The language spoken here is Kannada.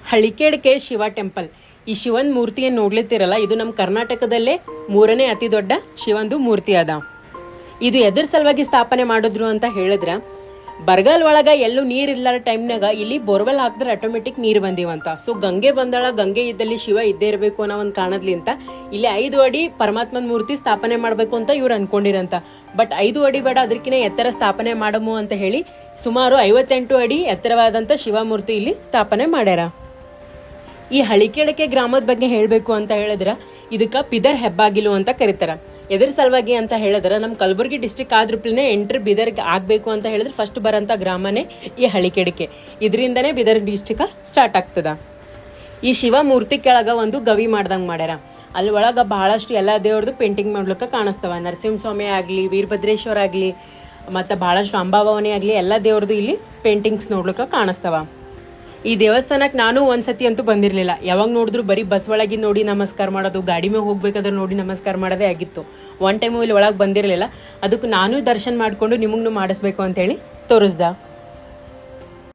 ಹಳಿಕೇಡ್ಕೆ ಶಿವ ಟೆಂಪಲ್. ಈ ಶಿವನ್ ಮೂರ್ತಿಯನ್ನು ನೋಡ್ಲಿತ್ತಿರಲ್ಲ, ಇದು ನಮ್ಮ ಕರ್ನಾಟಕದಲ್ಲೇ 3ನೇ ಅತಿ ದೊಡ್ಡ ಶಿವಂದು ಮೂರ್ತಿ ಅದ. ಇದು ಎದ್ರ ಸಲುವಾಗಿ ಸ್ಥಾಪನೆ ಮಾಡಿದ್ರು ಅಂತ ಹೇಳಿದ್ರೆ, ಬರಗಾಲ ಒಳಗ ಎಲ್ಲೂ ನೀರ್ ಇರ್ಲಾರ ಟೈಮ್ನಾಗ ಇಲ್ಲಿ ಬೋರ್ವೆಲ್ ಹಾಕಿದ್ರೆ ಆಟೋಮೆಟಿಕ್ ನೀರ್ ಬಂದಿವಂತ. ಸೊ ಗಂಗೆ ಬಂದಾಳ, ಗಂಗೆ ಇದ್ದಲ್ಲಿ ಶಿವ ಇದ್ದೇ ಇರಬೇಕು ಅನ್ನೋ ಒಂದು ಕಾರಣದ್ಲಿಂತ ಇಲ್ಲಿ 5 ಅಡಿ ಪರಮಾತ್ಮನ ಮೂರ್ತಿ ಸ್ಥಾಪನೆ ಮಾಡಬೇಕು ಅಂತ ಇವ್ರು ಅನ್ಕೊಂಡಿರಂತ. ಬಟ್ 5 ಅಡಿ ಬೇಡ, ಅದಕ್ಕಿಂತ ಎತ್ತರ ಸ್ಥಾಪನೆ ಮಾಡಮು ಅಂತ ಹೇಳಿ ಸುಮಾರು 58 ಅಡಿ ಎತ್ತರವಾದಂತ ಶಿವಮೂರ್ತಿ ಇಲ್ಲಿ ಸ್ಥಾಪನೆ ಮಾಡ್ಯಾರ. ಈ ಹಳಿಕೆಡಕೆ ಗ್ರಾಮದ ಬಗ್ಗೆ ಹೇಳಬೇಕು ಅಂತ ಹೇಳಿದ್ರೆ, ಇದಕ್ಕೆ ಬಿದರ್ ಹೆಬ್ಬಾಗಿಲು ಅಂತ ಕರೀತಾರ. ಎದ್ರ ಸಲುವಾಗಿ ಅಂತ ಹೇಳಿದ್ರೆ, ನಮ್ಮ ಕಲಬುರಗಿ ಡಿಸ್ಟಿಕ್ ಆದ್ರೂಪ್ಲೇನೆ ಎಂಟ್ರಿ ಬಿದರ್ಗೆ ಆಗ್ಬೇಕು ಅಂತ ಹೇಳಿದ್ರೆ ಫಸ್ಟ್ ಬರೋಂಥ ಗ್ರಾಮನೇ ಈ ಹಳಿಕೆಡಕೆ. ಇದರಿಂದನೇ ಬಿದರ್ ಡಿಸ್ಟಿಕ್ ಸ್ಟಾರ್ಟ್ ಆಗ್ತದ. ಈ ಶಿವ ಮೂರ್ತಿ ಕೆಳಗ ಒಂದು ಗವಿ ಮಾಡ್ದಂಗೆ ಮಾಡ್ಯಾರ. ಅಲ್ಲಿ ಒಳಗೆ ಬಹಳಷ್ಟು ಎಲ್ಲ ದೇವ್ರದ್ದು ಪೇಂಟಿಂಗ್ ಮಾಡ್ಲಿಕ್ಕೆ ಕಾಣಿಸ್ತವ. ನರಸಿಂಹಸ್ವಾಮಿ ಆಗಲಿ, ವೀರಭದ್ರೇಶ್ವರ ಆಗಲಿ, ಮತ್ತು ಬಹಳಷ್ಟು ಅಂಬಾಭವಾನಿ ಆಗಲಿ, ಎಲ್ಲ ದೇವ್ರದ್ದು ಇಲ್ಲಿ ಪೇಂಟಿಂಗ್ಸ್ ನೋಡ್ಲಿಕ್ಕೆ ಕಾಣಿಸ್ತವ. ಈ ದೇವಸ್ಥಾನಕ್ಕೆ ನಾನು ಒಂದ್ಸತಿ ಅಂತೂ ಬಂದಿರಲಿಲ್ಲ. ಯಾವಾಗ ನೋಡಿದ್ರು ಬರೀ ಬಸ್ ಒಳಗೆ ನೋಡಿ ನಮಸ್ಕಾರ ಮಾಡೋದು, ಗಾಡಿ ಮೇಲೆ ಹೋಗ್ಬೇಕಾದ್ರೆ ನೋಡಿ ನಮಸ್ಕಾರ ಮಾಡೋದೇ ಆಗಿತ್ತು. ಒನ್ ಟೈಮು ಇಲ್ಲಿ ಒಳಗೆ ಬಂದಿರಲಿಲ್ಲ. ಅದಕ್ಕೆ ನಾನು ದರ್ಶನ ಮಾಡಿಕೊಂಡು ನಿಮಗೂ ಮಾಡಿಸ್ಬೇಕು ಅಂತೇಳಿ ತೋರಿಸ್ದ.